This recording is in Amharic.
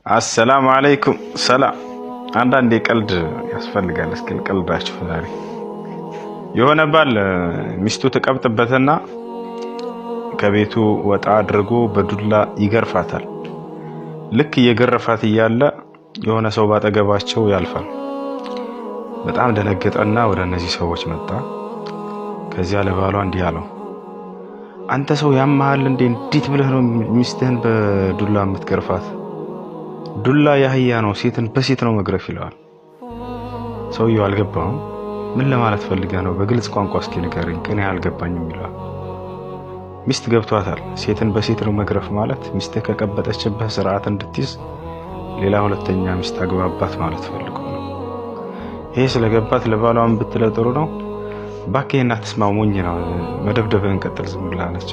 አሰላሙ አለይኩም ሰላም። አንዳንዴ ቀልድ ያስፈልጋል። እስኪ ቀልዳችሁ ዛሬ የሆነ ባል ሚስቱ ተቀብጥበትና ከቤቱ ወጣ አድርጎ በዱላ ይገርፋታል። ልክ እየገረፋት እያለ የሆነ ሰው ባጠገባቸው ያልፋል። በጣም ደነገጠና ወደ እነዚህ ሰዎች መጣ። ከዚያ ለባሏ እንዲህ አለው፣ አንተ ሰው ያማሃል እንዴ? እንዴት ብለህ ነው ሚስትህን በዱላ የምትገርፋት? ዱላ ያህያ ነው፣ ሴትን በሴት ነው መግረፍ ይለዋል። ሰውየው አልገባውም። ምን ለማለት ፈልገህ ነው? በግልጽ ቋንቋ እስኪ ንገረኝ፣ እኔ አልገባኝም ይለዋል። ሚስት ገብቷታል። ሴትን በሴት ነው መግረፍ ማለት ሚስትህ ከቀበጠችብህ ስርዓት እንድትይዝ ሌላ ሁለተኛ ሚስት አግባባት ማለት ፈልጎ ነው። ይሄ ስለገባት ለባሏም ብትለው ጥሩ ነው። እባክህ እናትስማው ሞኝ ነው፣ መደብደብህን ቀጥል ዝም ብላለች።